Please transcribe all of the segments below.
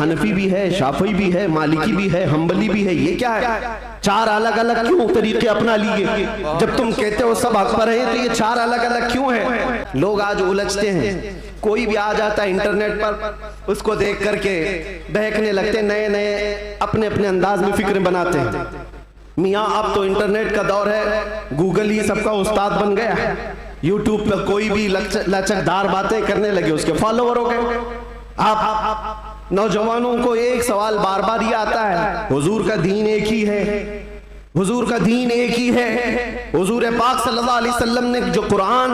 हनफी भी है, शाफी भी है, मालिकी भी है, हम्बली भी है, ये क्या है? चार अलग अलग क्यों तरीके अपना लिए? जब तुम कहते हो सब हक पर है तो ये चार अलग अलग क्यों है? लोग आज उलझते हैं, कोई भी आ जाता है इंटरनेट पर, उसको देख करके बहकने लगते, नए नए अपने अपने अंदाज में फिक्र बनाते हैं। मियाँ अब तो इंटरनेट का दौर है, गूगल ही सबका उस्ताद बन गया है। यूट्यूब पर कोई भी लचकदार बातें करने लगे, उसके फॉलोवर हो गए। आप नौजवानों को एक सवाल बार बार ये आता है, हुजूर का दीन एक ही है, हुजूर का दीन एक ही है। हुजूर पाक सल्लल्लाहु अलैहि वसल्लम ने जो कुरान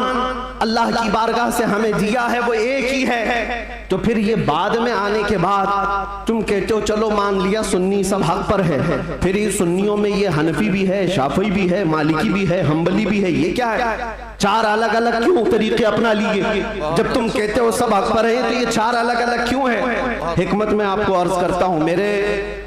अल्लाह की बारगाह से हमें दिया है वो एक ही है। तो फिर ये बाद में आने के बाद तुम कहते हो चलो मान लिया सुन्नी सब हक पर है, फिर ये सुन्नियों में ये हनफी भी है, शाफी भी है, मालिकी भी है, हम्बली भी है, ये क्या है? चार अलग अलग क्यों तरीके अपना लिए? जब तुम कहते हो सब हक पर है तो ये चार अलग अलग क्यों है? हिकमत में आपको अर्ज करता हूं, मेरे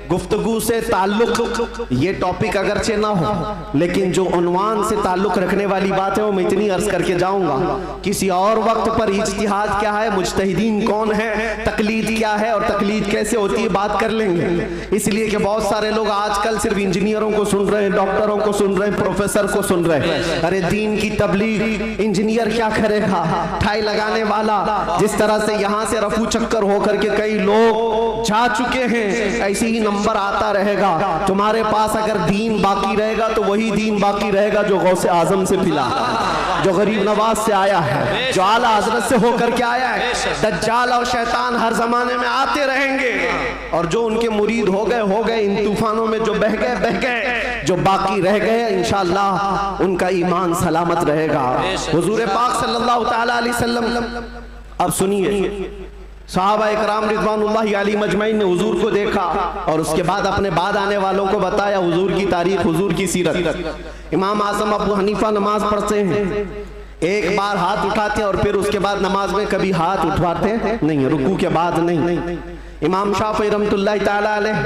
गुफ्तगू से ताल्लुक ये टॉपिक अगरचे ना हो, लेकिन जो उन्वान से ताल्लुक रखने वाली बात है वो मैं इतनी अर्ज करके जाऊंगा। किसी और वक्त पर इज्तिहाद क्या है, मुज्तहिदीन कौन है, तकलीद क्या है और तकलीद कैसे होती है बात कर लेंगे। इसलिए कि बहुत सारे लोग आजकल सिर्फ इंजीनियरों को सुन रहे हैं, डॉक्टरों को सुन रहे हैं, प्रोफेसर को सुन रहे हैं। अरे दीन की तबलीग इंजीनियर क्या करेगा, ठाई लगाने वाला। जिस तरह से यहाँ से रफू चक्कर होकर के कई लोग जा चुके हैं, ऐसे ही नंबर आता रहेगा। तुम्हारे पास अगर दीन बाकी रहेगा तो वही दीन बाकी रहेगा जो गौसे आजम से मिला, जो गरीब नवाज से आया है, जो आला हजरत से होकर के आया है। दज्जाल और शैतान हर जमाने में आते रहेंगे और जो उनके मुरीद हो गए, इन तूफानों में जो बह गए, जो बाकी रह गए इंशाअल्लाह उनका ईमान सलामत रहेगा। हुजूर पाक सल्लल्लाहु ताला अलैहि वसल्लम, अब सुनिए, सहाबा इकराम रिज़वानुल्लाहि अलैहिम अजमईन ने हुजूर को देखा और उसके बाद अपने बाद आने वालों को बताया हुजूर की तारीख, हुजूर की सीरत। इमाम आज़म अबू हनीफा नमाज पढ़ते हैं, एक बार हाथ उठाते हैं और फिर उसके बाद नमाज में कभी हाथ उठवाते नहीं, रुकू के बाद नहीं। इमाम शाफ़ी रहमतुल्लाहि ताला अलैह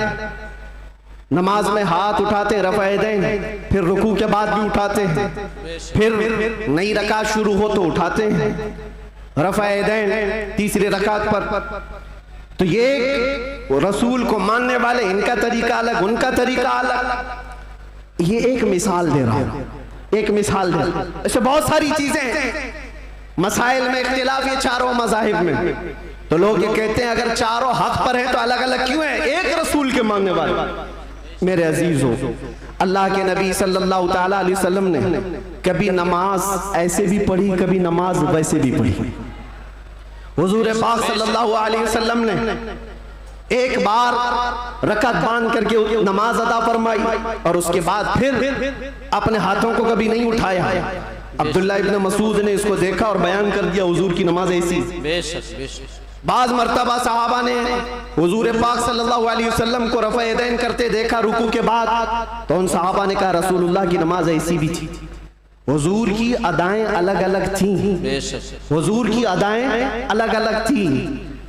नमाज में हाथ उठाते रफ़ा यदैन, फिर रुकू के बाद भी उठाते हैं, फिर नई रकात शुरू हो तो उठाते हैं रफ़ा यदैन तीसरे रकात पर। तो ये रसूल को मानने वाले, इनका तरीका अलग, उनका तरीका अलग। ये एक मिसाल दे रहा हूं, एक मिसाल दे रहा हूं। ऐसे बहुत सारी चीजें मसाइल में इख्तिलाफ ये चारों मज़ाहिब में। तो लोग ये कहते हैं अगर चारों हक पर हैं तो अलग अलग क्यों है? एक रसूल के मानने वाले। मेरे अजीजों, अल्लाह के नबी सल्लल्लाहु ताला अलैहि वसल्लम ने कभी नमाज ऐसे भी पढ़ी, कभी नमाज वैसे भी पढ़ी। हुजूर पाक सल्लल्लाहु अलैहि वसल्लम ने एक बार रकात बांध करके नमाज अदा फरमाई और उसके बाद फिर अपने हाथों को कभी नहीं उठाया। अब्दुल्ला इब्न मसूद ने इसको देखा और बयान कर दिया हुजूर की नमाज ऐसी। बाज मर्तबा सहाबा ने हुजूर पाक सल्लल्लाहु अलैहि वसल्लम को रफ़ा यदैन करते देखा रुकू के बाद, तो उन सहाबा ने कहा रसूलुल्लाह की नमाज ऐसी भी थी। हुजूर की अदाएं अलग अलग थी, हुजूर की अदाएं अलग अलग थी,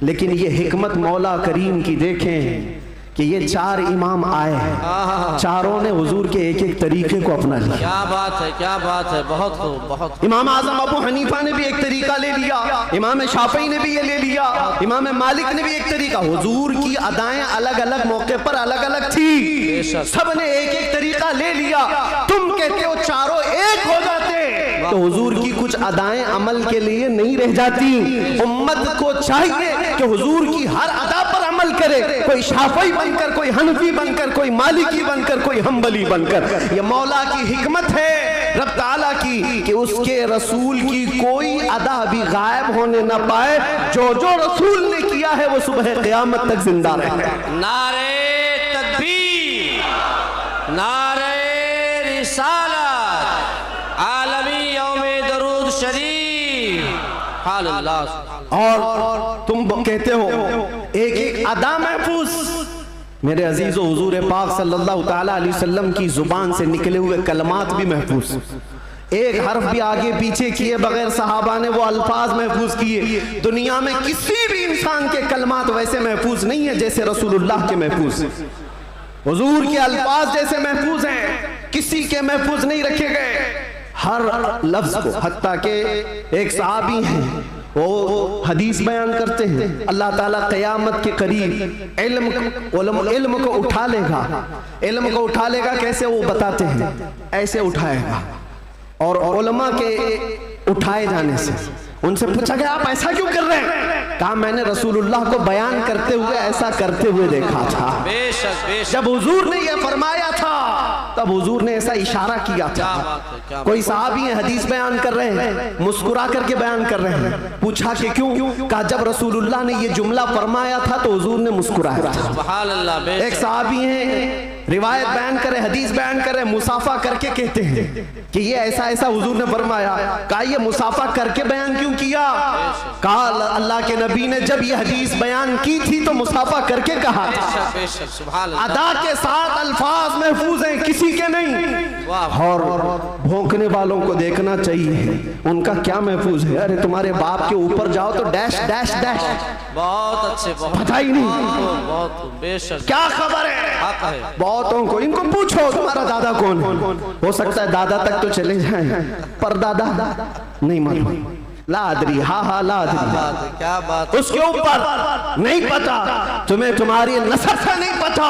लेकिन ये हिकमत मौला करीम की देखें कि ये चार इमाम आए हैं, चारों ने हुजूर के एक एक तरीके को अपना लिया। क्या बात है, क्या बात है, बहुत खूब, बहुत। इमाम आजम अबू हनीफा ने भी एक तरीका ले लिया, इमाम शाफी ने भी ये ले लिया, इमाम मालिक ने भी एक तरीका। हुजूर की अदाएं अलग अलग मौके पर अलग अलग थी, सब ने एक एक तरीका ले लिया। तुम कहते हो चारों एक हो जाते, तो हुजूर की कुछ अदाएं अमल के लिए नहीं रह जाती। उम्मत को चाहिए कि हुजूर की हर अदा पर अमल करे, कोई शाफी बनकर, कोई हनफी बनकर, कोई मालिकी बनकर, कोई हम्बली बनकर। ये मौला की हिकमत है रब ताला की कि उसके रसूल की कोई अदा भी गायब होने न पाए। जो जो रसूल ने किया है वो सुबह क़यामत तक जिंदा रहे। नारे तकबीर, नारे रिसालत, आलमी यौमे दरूद शरीफ। और तुम कहते हो एक एक अदा महफूज। मेरे अजीजों, हुजूर पाक सल्लल्लाहु ताला अलैहि वसल्लम की जुबान से निकले हुए कलमात भी महफूज, एक हर्फ भी आगे पीछे किए बगैर सहाबा ने वो अल्फाज महफूज किए। दुनिया में किसी भी इंसान के कलमात वैसे महफूज नहीं है जैसे रसूलुल्लाह के महफूज। हुजूर के अल्फाज जैसे महफूज हैं, किसी के महफूज नहीं रखे गए। हर लफ्ज को, हत्ता के एक सहाबी हैं वो हदीस बयान करते हैं, अल्लाह ताला क़यामत के करीब इल्म को उठा लेगा। इल्म को उठा लेगा कैसे, वो बताते हैं, ऐसे उठाएगा। और उलमा के उठाए जाने से उनसे पूछा गया आप ऐसा क्यों कर रहे हैं? कहा मैंने रसूलुल्लाह को बयान करते हुए ऐसा करते हुए देखा था। बेशक बेशक। जब हुजूर ने यह फरमाया था तब हुजूर ने ऐसा इशारा किया था। कोई साहबी है हदीस बयान कर रहे हैं, मुस्कुरा करके बयान कर रहे हैं। पूछा कि क्यों? कहा जब रसूलुल्लाह ने ये जुमला फरमाया था तो हुजूर ने मुस्कुराया था। सुभान अल्लाह। एक साहबी है रिवायत बयान करे, हदीस बयान करे, मुसाफा करके कहते हैं कि ये ऐसा ऐसा हुजूर ने फरमाया। कहा ये मुसाफा करके बयान क्यों किया? कहा अल्लाह के नबी ने जब ये हदीस बयान की थी तो मुसाफा करके कहा था। बेशक सुभान अल्लाह। अदा के साथ अल्फाज महफूज हैं, किसी के नहीं। और भौंकने वालों को देखना चाहिए उनका क्या महफूज है। अरे तुम्हारे बाप के ऊपर जाओ तो डैश डैश डैश। बहुत अच्छे, पता ही नहीं बहुत बेशक। क्या खबर है? हक है। बहुतों को इनको पूछो तुम्हारा दादा कौन है? हो सकता है दादा तक तो चले जाएं पर दादा नहीं मालूम। लादरी हा लादरी, क्या बात। उसके ऊपर नहीं पता, तुम्हें तुम्हारी नसब से नहीं पता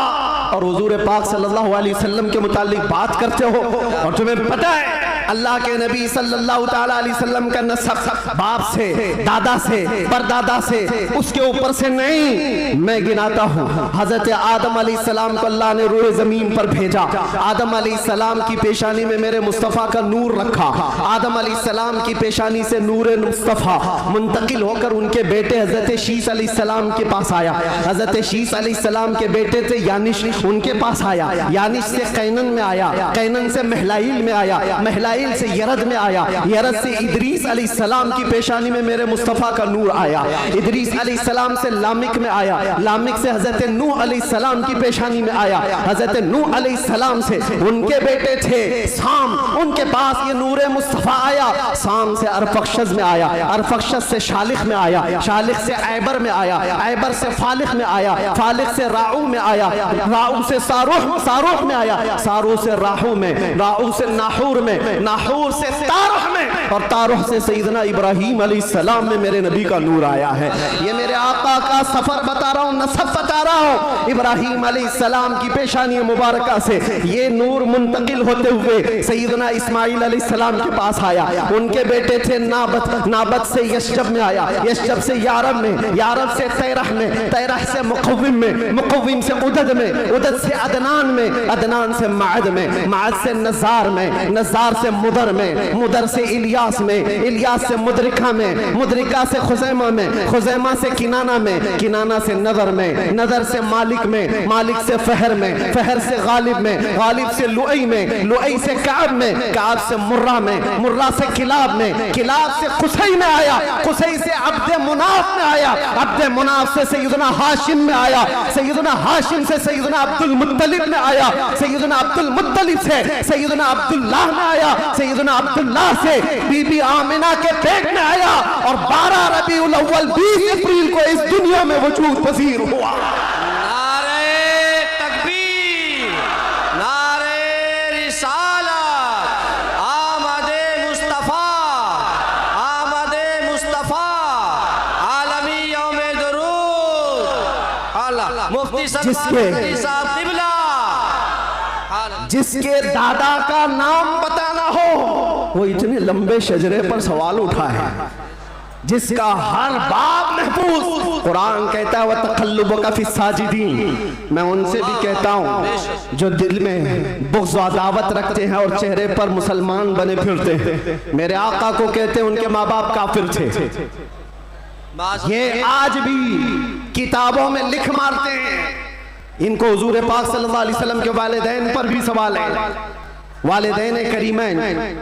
और हुजूर पाक सल्लल्लाहु अलैहि वसल्लम के मुतालिक बात करते हो और तुम्हें पता है अल्लाह के नबी सल्लल्लाहु ताला अलैहि वसल्लम का नसब बाप से, दादा से, परदादा से, उसके ऊपर से नहीं। मैं गिनाता हूँ, हजरत आदम अलैहिस्सलाम को अल्लाह ने रूए जमीन पर भेजा। आदम अलैहिस्सलाम की पेशानी में मेरे मुस्तफ़ा का नूर रखा। आदम अलैहिस्सलाम की पेशानी से नूर मुस्तफ़ा मुंतकिल होकर उनके बेटे हजरत शीस अलैहिस्सलाम के पास आया। हजरत शीस अलैहिस्सलाम के बेटे थे यानिश, उनके पास आया। यानिश से कैनन में आया, कैनन से महलाइल में आया, महलाइल से यरद में आया, यरद से इदरीस अलैहिस्सलाम की पेशानी में मेरे मुस्तफ़ा का नूर आया। इदरीस अलैहिस्सलाम से लामिक में आया, लामिक से हजरत नूह अलैहिस्सलाम की पेशानी में आया। हजरत नूह अलैहिस्सलाम से उनके बेटे थे साम, उनके पास ये नूर मुस्तफ़ा आया। साम से अरफक्षज में आया, अरफक्षज से शालिख में आया, शालिख से ऐबर में आया, ऐबर से फालिख में आया, फालिख से राऊ में आया, राऊ से सारूह में आया, सारूह से राहू में, राहू से नाहूर में, नाहूर से तारुह में और तारुह से सैयदना इब्राहीम अलैहिस्सलाम में मेरे नबी का नूर आया है। ये मेरे आका का सफर बता रहा हूँ, नसब बता रहा हूँ। इब्राहीम अलैहिस्सलाम की पेशानी मुबारका से ये नूर मुंतकिल होते हुए सैयदना इस्माइल अलैहिस्सलाम के पास आया। उनके बेटे थे नाबत, नाबत से यशजब में आया, यशजब से यारब में, यारब से तैरह में, तैरह से मुक़व्विम में, मुक़व्विम से उदद में, उदद से अदनान में, अदनान से माद में, माद से नज़ार में, नज़ार से मुदर में, मुदर से इलियास में, इलियास से मुदरिका में, मुदरिका से खुज़ैमा में, खुज़ैमा से किनाना में, किनाना से नदर में, नदर से मालिक में, मालिक से फहर में, फहर से गालिब में, गालिब से लुई में, लुई से काब में, काब से मुर्रा में, मुर्रा से किलाब में, किलाब से खुसई में आया, खुसई से अब्दे मुनाफ में आया, अब्दे मुनाफ से सैयदना हाशिम में आया, सैयदना हाशिम से सैयदना अब्दुल मुत्तलिब में आया, सैयदना अब्दुल मुत्तलिब से सैयदना अब्दुल्लाह में आया, सैयदना अब्दुल्लाह से बीबी आमिना के पेट में आया और 12 रबीउल अव्वल 20 अप्रैल को इस दुनिया में वजूद पजीर हुआ। नारे तकबीर, नारे रिसालत, आमदे मुस्तफ़ा, आमदे मुस्तफ़ा, आलमी यौमे दुरूद। अल्लाह मुफ्ती साहब क़िबला, जिसके दादा का नाम बताना हो वो इतने लंबे शजरे पर सवाल उठा है, जिसका हर बाब महफूज। कुरान कहता है वह तक़ल्लुबका फ़ी साजिदीन। मैं उनसे भी कहता हूँ जो दिल में बुग़्ज़ व अदावत रखते हैं और चेहरे पर मुसलमान बने फिरते हैं। मेरे आका को कहते हैं उनके माँ बाप काफिर थे, ये आज भी किताबों में लिख मारते हैं। इनको हुजूर पाक सल्लल्लाहु अलैहि वसल्लम के वालिदैन पर भी सवाल है। वालिदैन करीमैन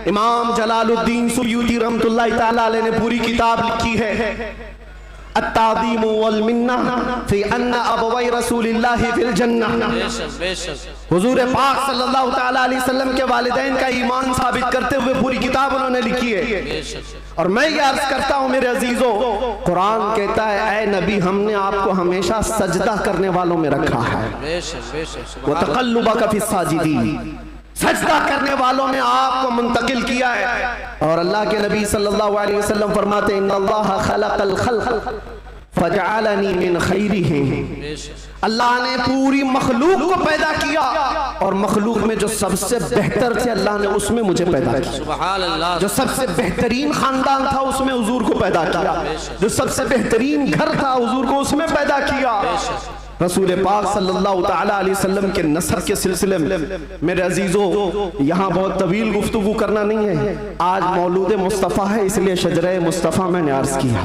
इमाम जलालुद्दीन सुयूती रहमतुल्लाहि तआला अलैह ने पूरी किताब लिखी है अत्तादीम वल मिन्ना फी अन्ना अबवै रसूलिल्लाहि फिल जन्नह। हुजूर पाक सल्लल्लाहु तआला अलैहि वसल्लम के वालिदैन का ईमान साबित करते हुए पूरी किताब उन्होंने लिखी है। और मैं ये अर्ज करता हूँ मेरे अजीजों, कुरान कहता है ऐ नबी हमने आपको हमेशा सजदा करने वालों में रखा है। व तक़ल्लुबका फ़ी साजिदीन, सजदा करने वालों ने आपको मुंतकिल किया है। और अल्लाह के नबी सल्लल्लाहु अलैहि वसल्लम फरमाते हैं इन्नल्लाह खलक़ल खल्क़ फजअलनी मिन खैरिहिम। अल्लाह ने पूरी मखलूक को पैदा किया और मखलूक में जो सबसे बेहतर थे अल्लाह ने उसमें मुझे पैदा किया। सुभान अल्लाह। जो सबसे बेहतरीन खानदान था उसमें हुजूर को पैदा किया। जो सबसे बेहतरीन घर था हुजूर को उसमें पैदा किया। रसूल पाक सल्लल्लाहु ताला अलैहि वसल्लम के नसब के सिलसिले में मेरे अजीजों यहाँ बहुत तवील गुफ्तगू करना नहीं है। आज मौलूद मुस्तफ़ा है इसलिए शजरे मुस्तफ़ा मैंने अर्ज किया।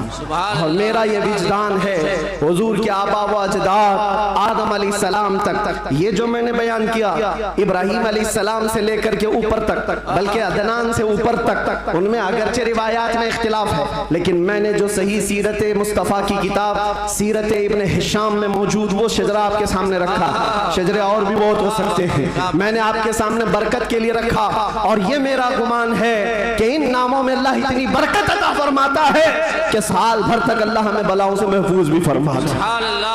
और मेरा ये विजदान है हुजूर के आबा व अजदाद आदम अलैहिस्सलाम तक ये जो मैंने बयान किया इब्राहीम अलैहिस्सलाम से लेकर के ऊपर तक बल्कि अदनान से ऊपर तक उनमें अगरचे रिवायात में इख्तिलाफ है, लेकिन मैंने जो सही सीरत मुस्तफ़ा की किताब सीरत इब्न हिशाम में मौजूद वो शजरा आपके सामने रखा। शजरे और भी बहुत हो सकते हैं, मैंने आपके सामने बरकत के लिए रखा। और ये मेरा गुमान है कि इन नामों में अल्लाह इतनी बरकत अता फरमाता है कि साल भर तक अल्लाह हमें बलाओं से महफूज भी फरमाता है।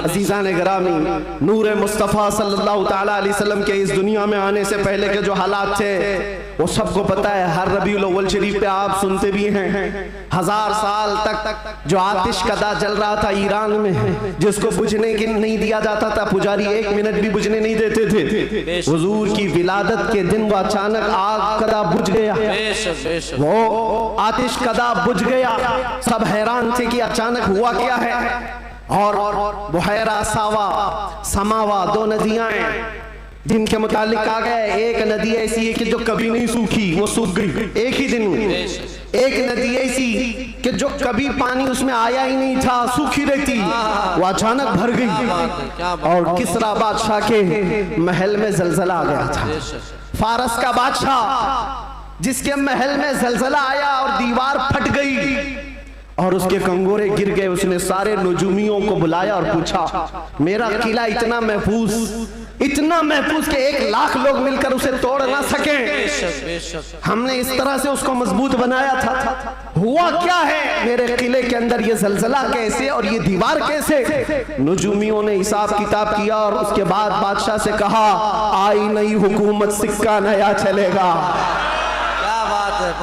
अजीज़ान गिरामी, नूर मुस्तफ़ा सल्लल्लाहु ताला अलैहि वसल्लम के इस दुनिया में आने से पहले के जो हालात थे वो सबको पता है। हर रबीउल अव्वल शरीफ पे आप सुनते भी हैं 1000 साल तक जो आतिश कदा जल रहा था ईरान में, जिसको बुझने की नहीं दिया जाता था, पुजारी 1 मिनट भी बुझने नहीं देते थे। हुजूर की विलादत के दिन वो अचानक आग कदा बुझ गया, वो आतिश कदा बुझ गया। सब हैरान थे कि अचानक हुआ क्या है। और बुहैरा सावा समावा 2 नदियां हैं जिनके मुतालिक आ गए। एक नदी ऐसी है कि जो कभी नहीं सूखी, वो सूख गई एक ही दिन में। एक नदी ऐसी कि जो कभी पानी उसमें आया ही नहीं था, सूखी रहती, वो अचानक भर गई। और किसरा बादशाह के महल में जलजला आ गया था। फारस का बादशाह जिसके महल में जलजला आया और दीवार फट गई और उसके कंगोरे गिर गए। उसने सारे नजूमियों को बुलाया और पूछा मेरा किला इतना महफूज कि 1 लाख लोग मिलकर उसे तोड़ ना सके। हमने इस तरह से उसको मजबूत बनाया था, हुआ क्या है मेरे किले के अंदर? ये जलजला कैसे और ये दीवार कैसे? नजूमियों ने हिसाब किताब किया और उसके बाद बादशाह से कहा आई नई हुकूमत, सिक्का नया चलेगा।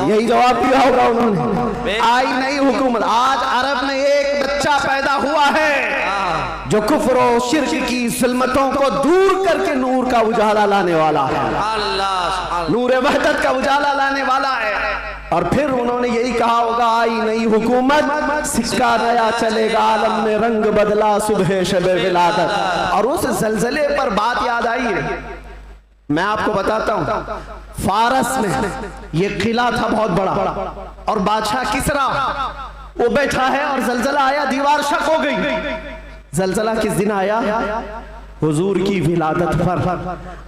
यही जवाब दिया होगा उन्होंने, आई नई हुकूमत। आज अरब में एक बच्चा पैदा हुआ है जो कुफ्र और शिर्क की ज़ुल्मतों को दूर करके नूर का उजाला लाने वाला है, नूर वहदत का उजाला लाने वाला है। और फिर उन्होंने यही कहा होगा आई नई हुकूमत, सिक्का नया चलेगा, आलम में रंग बदला सुबह शबे विलादत। और उस जलजले पर बात याद आई है, मैं आपको बताता हूं। फारस में ये किला था बहुत बड़ा और बादशाह किसरा वो बैठा है और जलजला आया, दीवार शक हो गई। जलजला किस दिन आया? हुजूर की विलादत पर।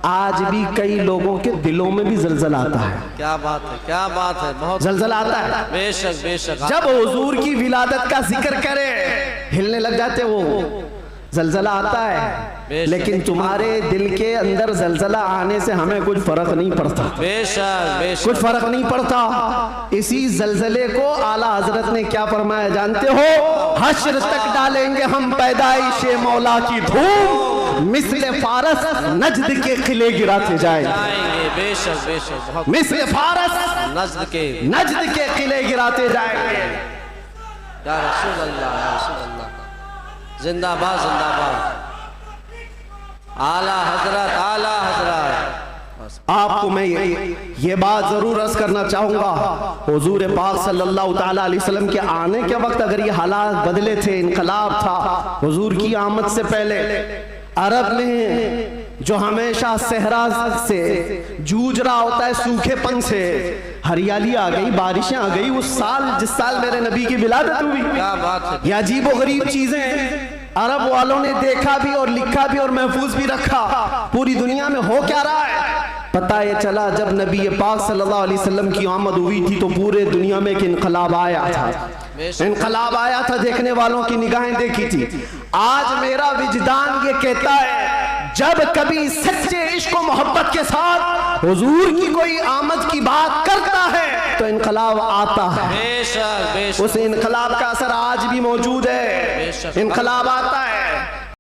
आज भी कई लोगों के दिलों में भी जलजला आता है। क्या बात है, क्या बात है, बहुत जलजला आता है। बेशक बेशक। जब हुजूर की विलादत का जिक्र करे हिलने लग जाते, वो जलजला आता है। लेकिन तुम्हारे दिल के अंदर जलजला आने से हमें कुछ फर्क नहीं पड़ता, बेशक बेशक कुछ फर्क नहीं पड़ता। इसी जलजले को आला हजरत ने क्या फरमाया जानते हो? हश्र तक डालेंगे हम पैदाइशे मौला की धूम, मिस्ल फारस नजद के किले गिराते जाएंगे। बेशक बेशक, मिस्ल फारस नजद के किले गिराते जाएंगे। या रसूल अल्लाह, या रसूल अल्लाह, जिंदाबाद जिंदाबाद, आला हजरत, आला हजरत। आपको मैं ये बात जरूर अर्ज करना चाहूंगा, हुजूर पाक सल्लल्लाहु ताला अलैहि वसल्लम के आने के वक्त अगर ये हालात बदले थे, इनकलाब था, हुजूर की आमद से पहले अरब में जो हमेशा सहरा से जूझ रहा होता है, सूखेपन से, हरियाली आ गई, बारिशें आ गई। उस साल जिस साल मेरे नबी की विलादत हुई, क्या बात है, ये अजीबो गरीब चीजें अरब वालों ने देखा भी और लिखा भी और महफूज भी रखा। पूरी दुनिया में हो क्या रहा है पता ये चला जब नबी पाक सल्लल्लाहु अलैहि वसल्लम की आमद हुई थी तो पूरे दुनिया में एक इनकलाब आया था। इनकलाब आया था, देखने वालों की निगाहें देखी थी। आज मेरा विजदान ये कहता है जब कभी सच्चे इश्क और मोहब्बत के साथ हुजूर की कोई आमद की बात करता है तो इनकलाब आता है। बेशक बेशक, उस इनकलाब का असर आज भी मौजूद है। इनकलाब आता है।